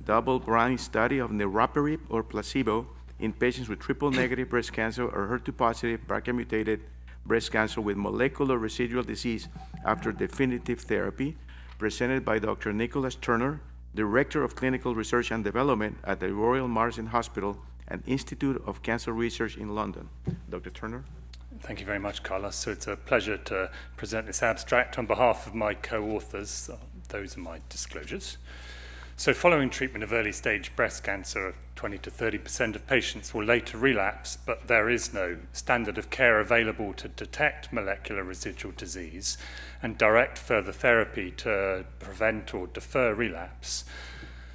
double-blind study of niraparib or placebo in patients with triple-negative breast cancer or HER2-positive BRCA-mutated breast cancer with molecular residual disease after definitive therapy, presented by Dr. Nicholas Turner, Director of Clinical Research and Development at the Royal Marsden Hospital and Institute of Cancer Research in London. Dr. Turner? Thank you very much, Carlos. So it's a pleasure to present this abstract on behalf of my co-authors. Those are my disclosures. So following treatment of early-stage breast cancer, 20 to 30% of patients will later relapse, but there is no standard of care available to detect molecular residual disease and direct further therapy to prevent or defer relapse.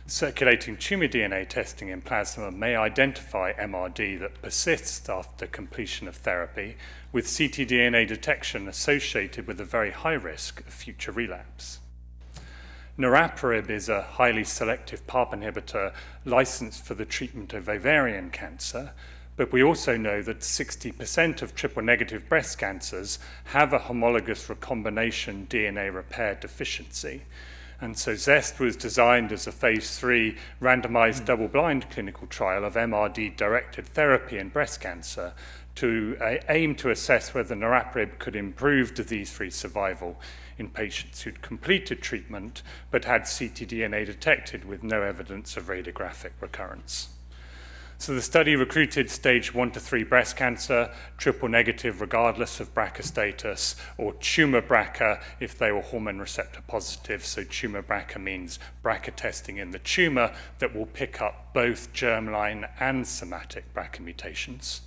Circulating tumor DNA testing in plasma may identify MRD that persists after completion of therapy, with ctDNA detection associated with a very high risk of future relapse. Niraparib is a highly selective PARP inhibitor licensed for the treatment of ovarian cancer, but we also know that 60% of triple-negative breast cancers have a homologous recombination DNA repair deficiency. And so ZEST was designed as a phase 3 randomized double-blind clinical trial of MRD-directed therapy in breast cancer to aim to assess whether niraparib could improve disease-free survival in patients who'd completed treatment but had ctDNA detected with no evidence of radiographic recurrence. So the study recruited stage 1 to 3 breast cancer, triple-negative regardless of BRCA status, or tumor BRCA if they were hormone receptor positive. So tumor BRCA means BRCA testing in the tumor that will pick up both germline and somatic BRCA mutations.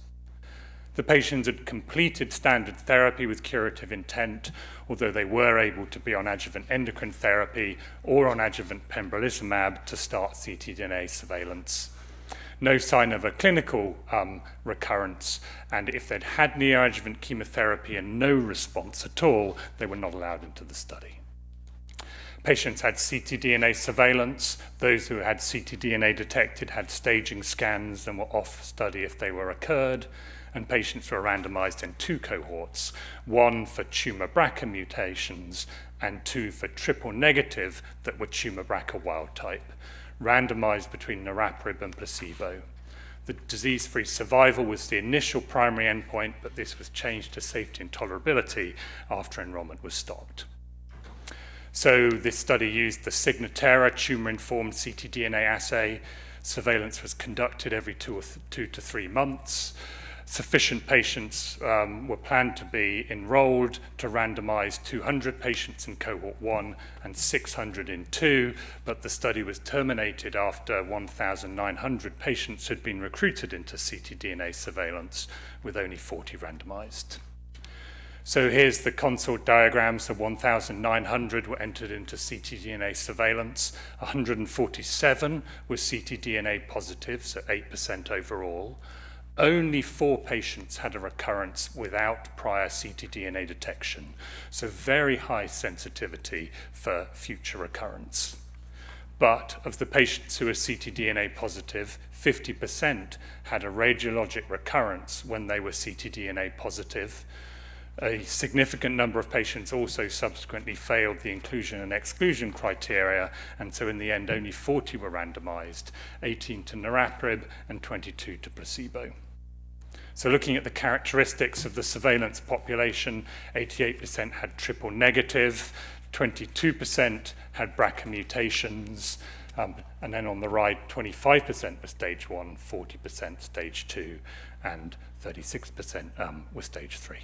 The patients had completed standard therapy with curative intent, although they were able to be on adjuvant endocrine therapy or on adjuvant pembrolizumab to start ctDNA surveillance. No sign of a clinical recurrence, and if they'd had neoadjuvant chemotherapy and no response at all, they were not allowed into the study. Patients had ctDNA surveillance. Those who had ctDNA detected had staging scans and were off study if they were occurred. And patients were randomized in 2 cohorts, 1 for tumor BRCA mutations and 2 for triple-negative that were tumor BRCA wild type, randomized between niraparib and placebo. The disease-free survival was the initial primary endpoint, but this was changed to safety and tolerability after enrollment was stopped. So this study used the Signatera tumor-informed ctDNA assay. Surveillance was conducted every 2 to 3 months. Sufficient patients were planned to be enrolled to randomize 200 patients in cohort 1 and 600 in 2, but the study was terminated after 1,900 patients had been recruited into ctDNA surveillance, with only 40 randomized. So here's the consort diagram. So 1,900 were entered into ctDNA surveillance. 147 were ctDNA positive, so 8% overall. Only 4 patients had a recurrence without prior ctDNA detection, so very high sensitivity for future recurrence. But of the patients who were ctDNA positive, 50% had a radiologic recurrence when they were ctDNA positive. A significant number of patients also subsequently failed the inclusion and exclusion criteria, and so in the end only 40 were randomized, 18 to niraparib and 22 to placebo. So looking at the characteristics of the surveillance population, 88% had triple negative, 22% had BRCA mutations, and then on the right, 25% were stage 1, 40% stage 2, and 36% were stage 3.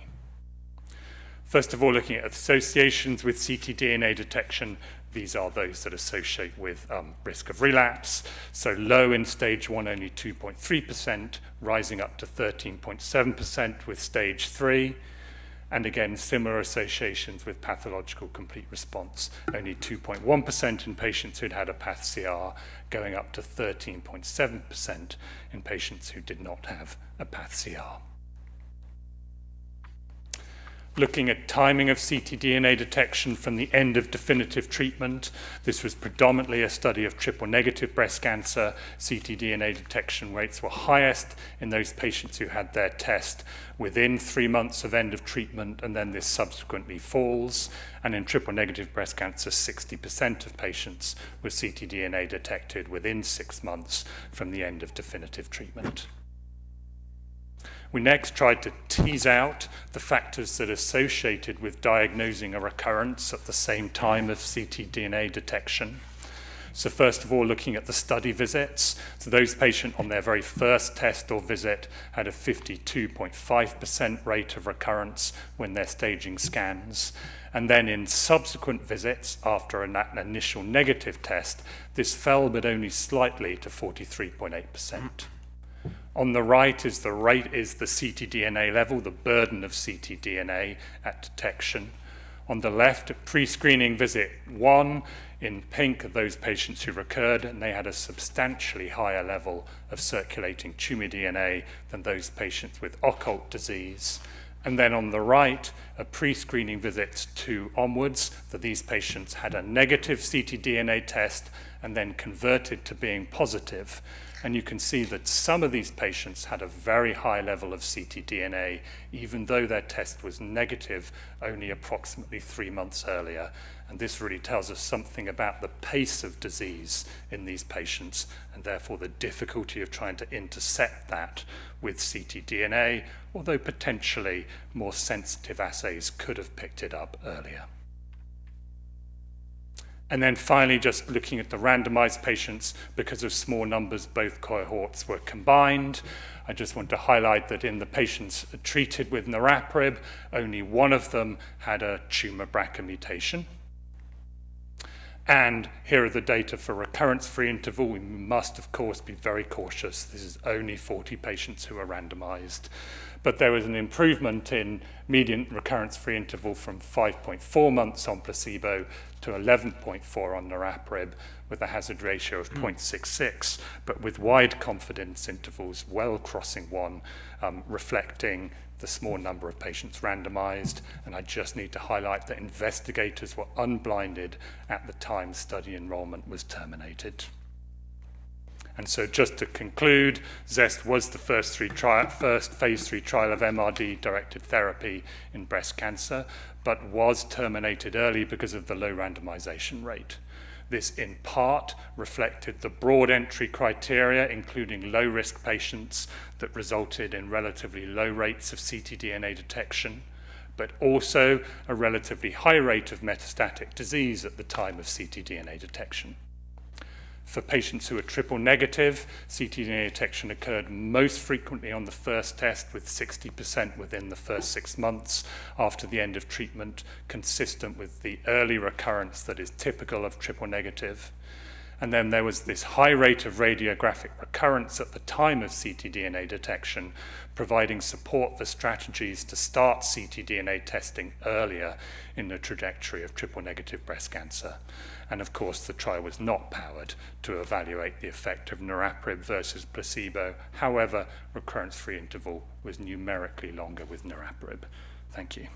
First of all, looking at associations with ctDNA detection, these are those that associate with risk of relapse. So low in stage 1, only 2.3%, rising up to 13.7% with stage 3. And again, similar associations with pathological complete response, only 2.1% in patients who'd had a path CR, going up to 13.7% in patients who did not have a path CR. Looking at timing of ctDNA detection from the end of definitive treatment, this was predominantly a study of triple-negative breast cancer. ctDNA detection rates were highest in those patients who had their test within 3 months of end of treatment, and then this subsequently falls. And in triple-negative breast cancer, 60% of patients with ctDNA detected within 6 months from the end of definitive treatment. We next tried to tease out the factors that are associated with diagnosing a recurrence at the same time of ctDNA detection. So first of all, looking at the study visits. So those patients on their very first test or visit had a 52.5% rate of recurrence when they're staging scans. And then in subsequent visits, after an initial negative test, this fell but only slightly to 43.8%. On the right is the ctDNA level, the burden of ctDNA at detection. On the left, at pre-screening visit 1, in pink are those patients who recurred, and they had a substantially higher level of circulating tumor DNA than those patients with occult disease. And then on the right, a pre-screening visit 2 onwards, that these patients had a negative ctDNA test and then converted to being positive. And you can see that some of these patients had a very high level of ctDNA, even though their test was negative only approximately 3 months earlier. And this really tells us something about the pace of disease in these patients, and therefore the difficulty of trying to intercept that with ctDNA, although potentially more sensitive assays could have picked it up earlier. And then finally, just looking at the randomized patients, because of small numbers, both cohorts were combined. I just want to highlight that in the patients treated with niraparib, only one of them had a tumor BRCA mutation. And here are the data for recurrence-free interval. We must, of course, be very cautious. This is only 40 patients who are randomized. But there was an improvement in median recurrence-free interval from 5.4 months on placebo to 11.4 on niraparib, with a hazard ratio of 0.66, but with wide confidence intervals well crossing 1, reflecting the small number of patients randomized. And I just need to highlight that investigators were unblinded at the time study enrollment was terminated. And so just to conclude, ZEST was the first phase 3 trial of MRD-directed therapy in breast cancer, but was terminated early because of the low randomization rate. This in part reflected the broad entry criteria, including low-risk patients, that resulted in relatively low rates of ctDNA detection, but also a relatively high rate of metastatic disease at the time of ctDNA detection. For patients who are triple negative, ctDNA detection occurred most frequently on the first test, with 60% within the first 6 months after the end of treatment, consistent with the early recurrence that is typical of triple negative. And then there was this high rate of radiographic recurrence at the time of ctDNA detection, providing support for strategies to start ctDNA testing earlier in the trajectory of triple-negative breast cancer. And of course, the trial was not powered to evaluate the effect of niraparib versus placebo. However, recurrence-free interval was numerically longer with niraparib. Thank you.